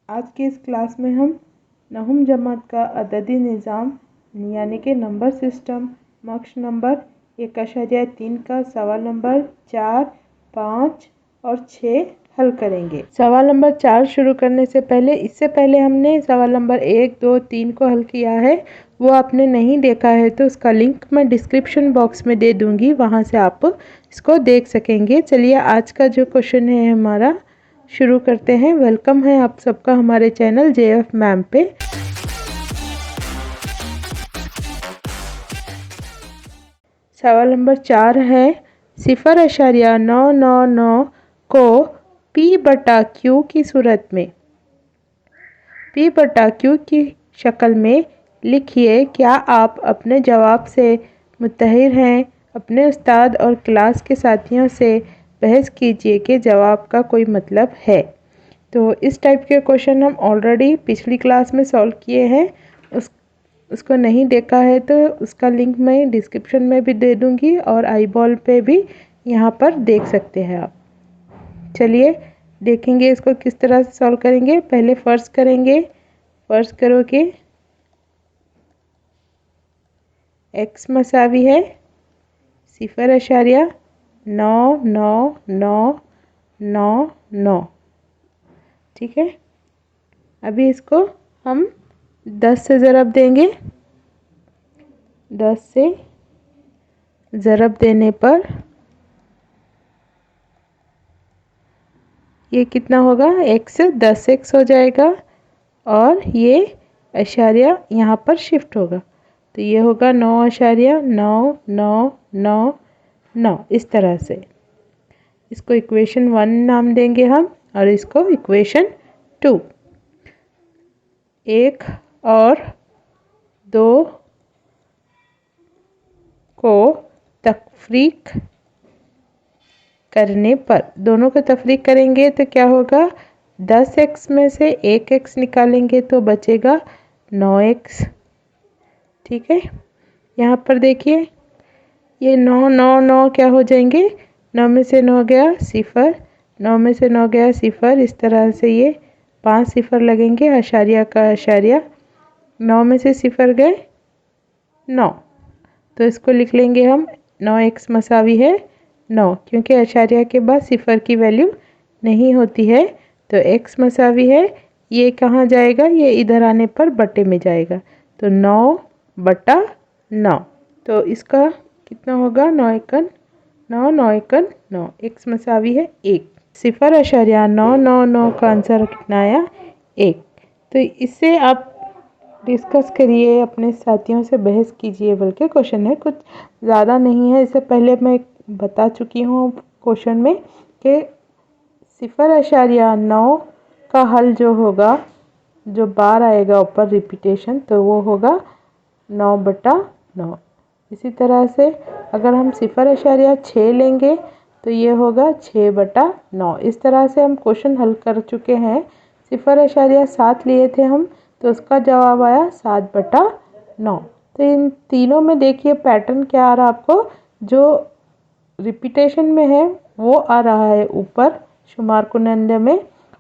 आज की इस क्लास में हम नहुम जमात का अददी निज़ाम यानी कि नंबर सिस्टम मक्श नंबर 1.3 का सवाल नंबर 4, 5 और 6 हल करेंगे। सवाल नंबर 4 शुरू करने से पहले इससे पहले हमने सवाल नंबर 1, 2, 3 को हल किया है। वो आपने नहीं देखा है तो उसका लिंक मैं डिस्क्रिप्शन बॉक्स में दे दूँगी, वहाँ से आप इसको देख सकेंगे। चलिए आज का जो क्वेश्चन है हमारा शुरू करते हैं। वेलकम है आप सबका हमारे चैनल JF मैम पे। सवाल नंबर 4 है 0.999 को P/Q की सूरत में P/Q की शक्ल में लिखिए। क्या आप अपने जवाब से मुत्तहिर हैं? अपने उस्ताद और क्लास के साथियों से बहस कीजिए कि जवाब का कोई मतलब है। तो इस टाइप के क्वेश्चन हम ऑलरेडी पिछली क्लास में सॉल्व किए हैं। उसको नहीं देखा है तो उसका लिंक मैं डिस्क्रिप्शन में भी दे दूंगी और आई बॉल पे भी यहाँ पर देख सकते हैं आप। चलिए देखेंगे इसको किस तरह से सॉल्व करेंगे। पहले फर्ज करेंगे। फर्ज करो कि x मसावी है 0.99999। ठीक है, अभी इसको हम 10 से ज़रब देंगे। 10 से ज़रब देने पर ये कितना होगा? x 10x हो जाएगा और ये अशारिया यहाँ पर शिफ्ट होगा तो ये होगा 9.9999। इस तरह से इसको इक्वेशन 1 नाम देंगे हम और इसको इक्वेशन 2। 1 और 2 को तफरीक करने पर, दोनों को तफरीक करेंगे तो क्या होगा? 10x में से 1x निकालेंगे तो बचेगा 9x। ठीक है, यहाँ पर देखिए ये 9 9 9 क्या हो जाएंगे? 9 में से 9 गया 0, 9 में से 9 गया 0। इस तरह से ये 5 0 लगेंगे, अशारिया का अशारिया। 9 में से 0 गए 9, तो इसको लिख लेंगे हम 9x मसावी है 9, क्योंकि अशारिया के बाद 0 की वैल्यू नहीं होती है तो x मसावी है, ये कहाँ जाएगा? ये इधर आने पर बटे में जाएगा तो 9/9। तो इसका कितना होगा? 9 एकन 9, 9 एकन 9, x मसावी है 1। 0.999 का आंसर कितना आया? 1। तो इससे आप डिस्कस करिए, अपने साथियों से बहस कीजिए। बल्कि क्वेश्चन है कुछ ज़्यादा नहीं है, इससे पहले मैं बता चुकी हूँ क्वेश्चन में कि 0.9 का हल जो होगा, जो बार आएगा ऊपर रिपीटेशन, तो वो होगा 9/9। इसी तरह से अगर हम 0.6 लेंगे तो ये होगा 6/9। इस तरह से हम क्वेश्चन हल कर चुके हैं। 0.7 लिए थे हम तो उसका जवाब आया 7/9। तो इन तीनों में देखिए पैटर्न क्या आ रहा है आपको? जो रिपीटेशन में है वो आ रहा है ऊपर शुमार कुनंदे में,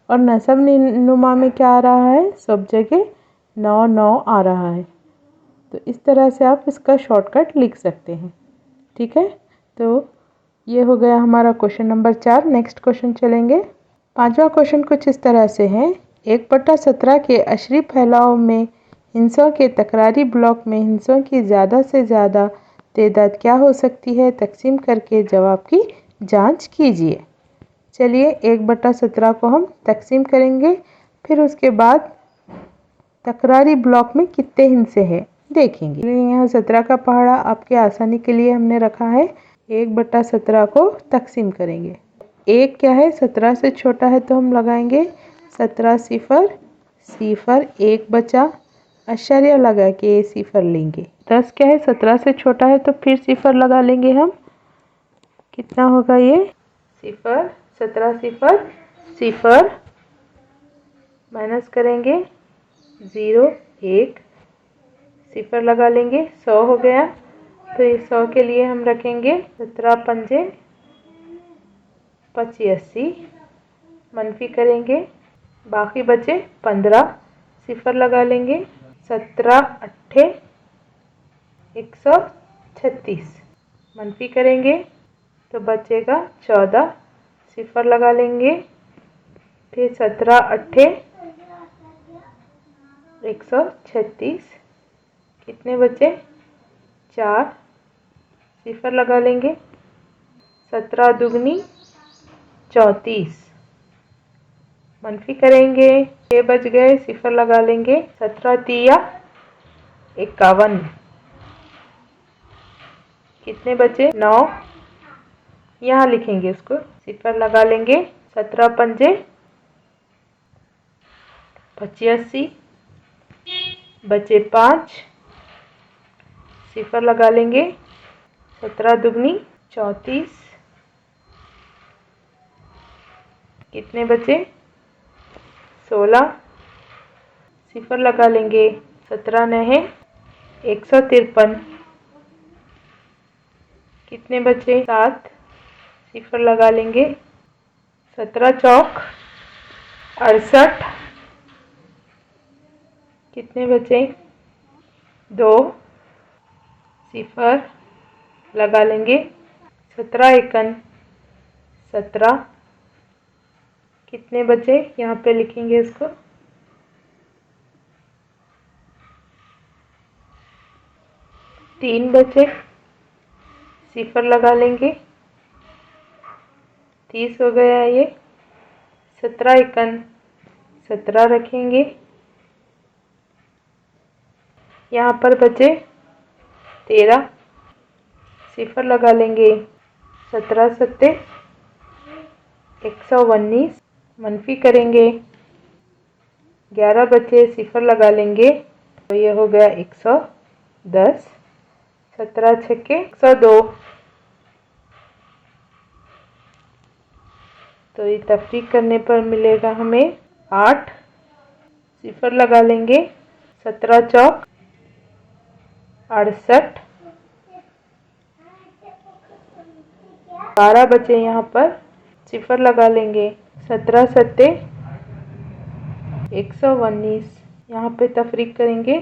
और नसब नुमा में क्या आ रहा है? सब जगह 9 9 आ रहा है। तो इस तरह से आप इसका शॉर्टकट लिख सकते हैं। ठीक है, तो ये हो गया हमारा क्वेश्चन नंबर 4। नेक्स्ट क्वेश्चन चलेंगे। 5वां क्वेश्चन कुछ इस तरह से है। 1/17 के अशरी फैलाव में हिंसों के तकरारी ब्लॉक में हिंसों की ज़्यादा से ज़्यादा तादाद क्या हो सकती है? तकसीम करके जवाब की जांच कीजिए। चलिए 1/17 को हम तकसीम करेंगे, फिर उसके बाद तकरारी ब्लॉक में कितने हिस्से हैं देखेंगे। यहाँ 17 का पहाड़ा आपके आसानी के लिए हमने रखा है। 1/17 को तकसीम करेंगे। 1 क्या है? 17 से छोटा है तो हम लगाएंगे 17 0 0, 1 बचा, अशरिया लगा के 0 लेंगे। 10 क्या है? 17 से छोटा है तो फिर 0 लगा लेंगे हम। कितना होगा ये? 0, 17 0 0 माइनस करेंगे 0 1, 0 लगा लेंगे, 100 हो गया। तो इस 100 के लिए हम रखेंगे 17 पंजे 85, मनफी करेंगे बाकी बचे 15, सिफर लगा लेंगे। 17 अट्ठे 136, मनफी करेंगे तो बचेगा 14, सिफर लगा लेंगे। फिर 17 अट्ठे 136, कितने बचे 4, सिफर लगा लेंगे। 17 दुगनी 34, मनफी करेंगे 6 बच गए, सिफर लगा लेंगे। 17 तिया 51, कितने बचे 9, यहाँ लिखेंगे इसको, सिफर लगा लेंगे। 17 पंजे 85, बचे 5, सिफर लगा लेंगे। 17 दुगनी 34, कितने बचे 16, सिफर लगा लेंगे। 17 नहे 153, कितने बचे 7, सिफर लगा लेंगे। 17 चौक 68, कितने बचे 2, सिफर लगा लेंगे। 17 एकन 17, कितने बचे, यहाँ पे लिखेंगे इसको। 3 बचे, सिफर लगा लेंगे। 30 हो गया ये। 17 एकन 17 रखेंगे। यहाँ पर बचे 13, सिफर लगा लेंगे। 17 सत्ते 119, मनफी करेंगे। 11 बचे, सिफर लगा लेंगे तो ये हो गया 110। 17 छक्के 102, तो ये तफरीक करने पर मिलेगा हमें 8, सिफर लगा लेंगे। 17 चौक 68, 12 बचे यहाँ पर, सिफर लगा लेंगे। 17 सत्ते 119, यहाँ पे तफरीक करेंगे।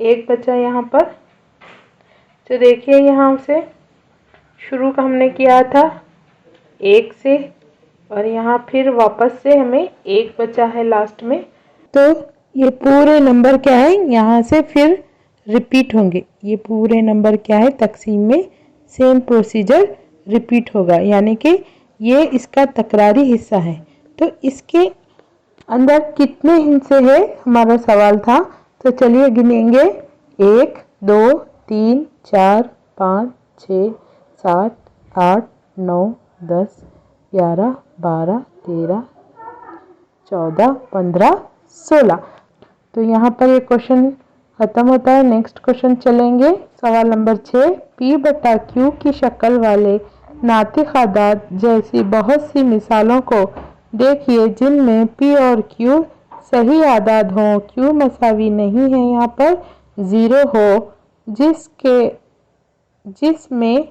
1 बचा यहाँ पर, तो देखिए यहाँ से शुरू का हमने किया था 1 से, और यहाँ फिर वापस से हमें 1 बचा है लास्ट में। तो ये पूरे नंबर क्या है, यहाँ से फिर रिपीट होंगे। ये पूरे नंबर क्या है, तकसीम में सेम प्रोसीजर रिपीट होगा, यानी कि ये इसका तकरारी हिस्सा है। तो इसके अंदर कितने हिस्से है हमारा सवाल था, तो चलिए गिनेंगे। 1 2 3 4 5 6 7 8 9 10 11 12 13 14 15 16। तो यहाँ पर ये क्वेश्चन खत्म होता है। नेक्स्ट क्वेश्चन चलेंगे, सवाल नंबर 6। P बटा Q की शक्ल वाले नातिक आदाद जैसी बहुत सी मिसालों को देखिए जिनमें P और Q सही आदाद हों, Q मसावी नहीं है, यहाँ पर 0 हो, जिसमें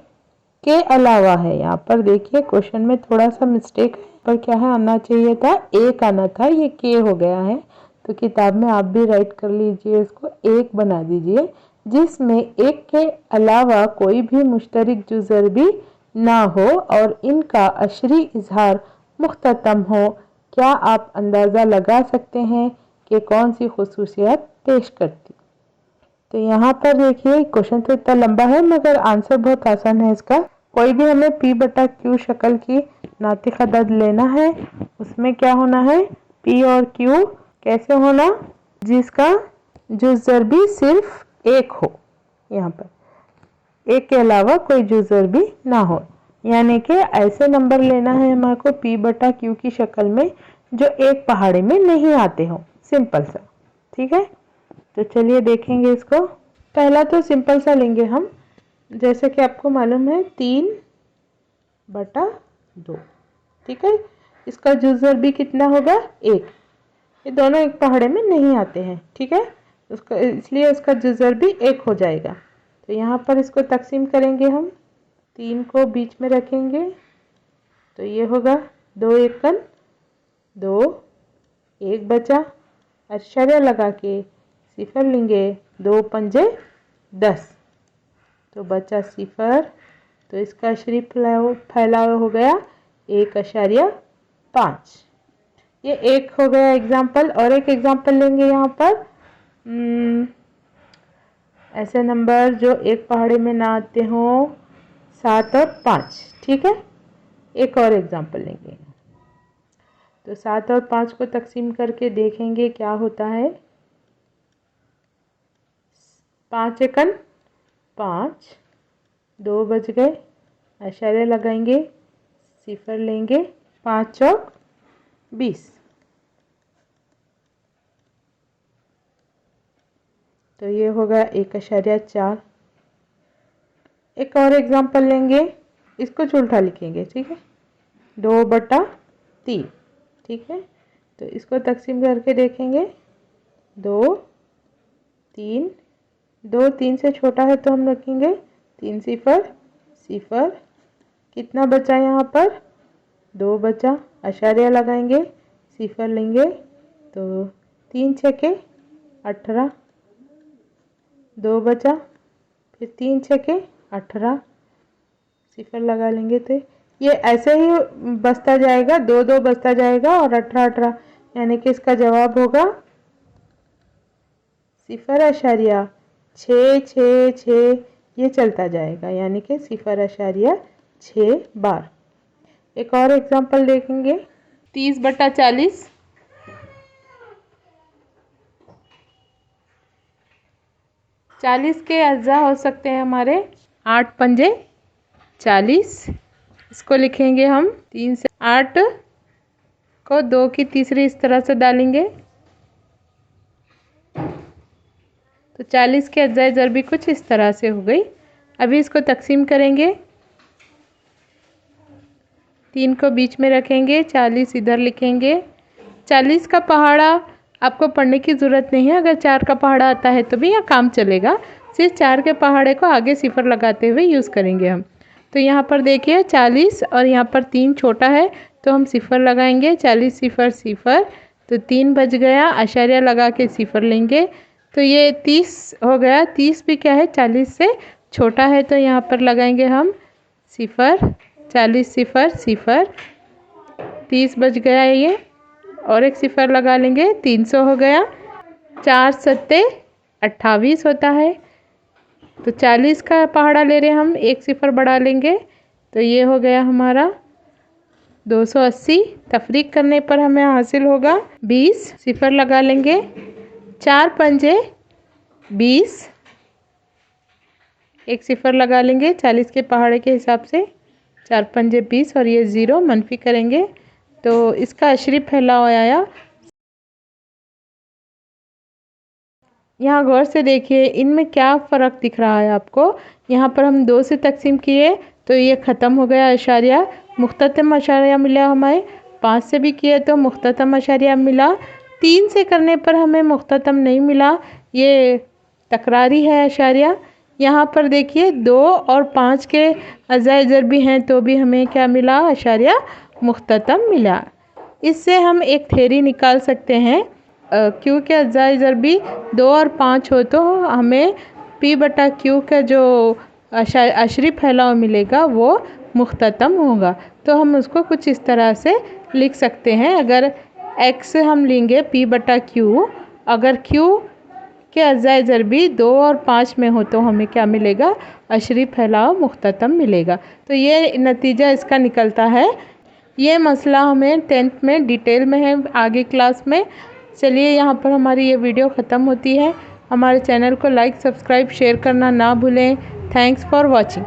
के अलावा है। यहाँ पर देखिए क्वेश्चन में थोड़ा सा मिस्टेक है, पर क्या है, आना चाहिए था 1 आना था, ये के हो गया है। तो किताब में आप भी राइट कर लीजिए, इसको 1 बना दीजिए, जिसमें 1 के अलावा कोई भी मुश्तरक जुज़र भी ना हो और इनका अशरी इजहार मुख्ततम हो। क्या आप अंदाज़ा लगा सकते हैं कि कौन सी खुसूसियत पेश करती। तो यहाँ पर देखिए क्वेश्चन तो इतना लंबा है मगर आंसर बहुत आसान है इसका। कोई भी हमें P बटा Q शक्ल की नातिक अदद लेना है, उसमें क्या होना है, P और Q कैसे होना, जिसका जुज़र भी सिर्फ 1 हो, यहाँ पर 1 के अलावा कोई जुज़र भी ना हो, यानी कि ऐसे नंबर लेना है हमारे को P बटा Q की शक्ल में जो एक पहाड़े में नहीं आते हो, सिंपल सा। ठीक है, तो चलिए देखेंगे इसको। पहला तो सिंपल सा लेंगे हम, जैसे कि आपको मालूम है 3 बटा 2। ठीक है, इसका जुज़र भी कितना होगा 1, ये दोनों एक पहाड़े में नहीं आते हैं। ठीक है, उसका इसलिए इसका जुज़र भी 1 हो जाएगा। तो यहाँ पर इसको तकसीम करेंगे हम, 3 को बीच में रखेंगे तो ये होगा 2 एकन 2, 1 बचा, आश्चर्य लगा के सिफर लेंगे, 2 पंजे 10, तो बचा सिफर, तो इसका अशरीफ फैलाव हो गया 1.5। ये एक हो गया एग्जाम्पल। और एक एग्जाम्पल लेंगे यहाँ पर ऐसे नंबर जो एक पहाड़े में ना आते हों, 7 और 5। ठीक है, एक और एग्जाम्पल लेंगे। तो 7 और 5 को तकसीम करके देखेंगे क्या होता है। 5 एकन 5, 2 बज गए, आश्चर्य लगाएंगे, सिफर लेंगे, 5 चौक 20, तो ये होगा 1.4। एक और एग्जाम्पल लेंगे, इसको उल्टा लिखेंगे। ठीक है, 2/3। ठीक है, तो इसको तकसीम करके देखेंगे, 2 3, 2 3 से छोटा है तो हम रखेंगे 3 सिफर, सिफर कितना बचा यहाँ पर, 2 बचा, आश्चर्य लगाएंगे, सिफर लेंगे, तो 3 छके 18, 2 बचा, फिर 3 छके 18, सिफर लगा लेंगे। तो ये ऐसे ही बचता जाएगा, 2 2 बचता जाएगा और 18 18, यानी कि इसका जवाब होगा 0.6 6 6, ये चलता जाएगा, यानी कि 0.6 बार। एक और एग्जाम्पल देखेंगे, 30/40, 40 के अज्जा हो सकते हैं हमारे 8 पंजे 40। इसको लिखेंगे हम 3 से 8 को 2 की तीसरी इस तरह से डालेंगे, तो 40 के अज्जाए ज़रबी कुछ इस तरह से हो गई। अभी इसको तकसीम करेंगे, 3 को बीच में रखेंगे, 40 इधर लिखेंगे। 40 का पहाड़ा आपको पढ़ने की ज़रूरत नहीं है, अगर 4 का पहाड़ा आता है तो भी यह काम चलेगा। सिर्फ 4 के पहाड़े को आगे सिफर लगाते हुए यूज़ करेंगे हम। तो यहाँ पर देखिए 40 और यहाँ पर 3 छोटा है तो हम सिफर लगाएंगे, 40 सिफर सिफर, तो 3 बच गया, आश्चर्य लगा के सिफर लेंगे, तो ये 30 हो गया। 30 भी क्या है, 40 से छोटा है, तो यहाँ पर लगाएंगे हम सिफर, 40 सिफर सिफर, 30 बच गया है ये, और एक सिफर लगा लेंगे, 300 हो गया। 4 सत्ते 28 होता है, तो 40 का पहाड़ा ले रहे हम, एक सिफर बढ़ा लेंगे, तो ये हो गया हमारा 280। तफरीक करने पर हमें हासिल होगा 20, सिफर लगा लेंगे, 4 पंजे 20, एक सिफर लगा लेंगे 40 के पहाड़े के हिसाब से, 4 पंजे 20 और ये 0 मनफी करेंगे, तो इसका अशरीफ फैलाव आया। यहाँ गौर से देखिए इनमें क्या फ़र्क दिख रहा है आपको। यहाँ पर हम 2 से तकसीम किए तो ये ख़त्म हो गया अशारिया, मुख्ततम अशारिया मिला हमें। 5 से भी किए तो मुख्ततम अशारिया मिला। 3 से करने पर हमें मुख्ततम नहीं मिला, ये तकरारी है अशारिया। यहाँ पर देखिए 2 और 5 के अज़ाए ज़रबी हैं तो भी हमें क्या मिला, अशारिया मुख्ततम मिला। इससे हम एक थ्योरी निकाल सकते हैं, क्योंकि अज़ाए ज़रबी 2 और 5 हो तो हमें P/Q का जो अशरीफ फैलाव मिलेगा वो मुख्ततम होगा। तो हम उसको कुछ इस तरह से लिख सकते हैं, अगर x हम लेंगे P/Q, अगर Q के अज़ाए ज़रबी 2 और 5 में हो तो हमें क्या मिलेगा, अशरीफ फैलाव मुख्ततम मिलेगा। तो ये नतीजा इसका निकलता है। ये मसला हमें 10th में डिटेल में है, आगे क्लास में। चलिए यहाँ पर हमारी ये वीडियो ख़त्म होती है। हमारे चैनल को लाइक सब्सक्राइब शेयर करना ना भूलें। Thanks for watching.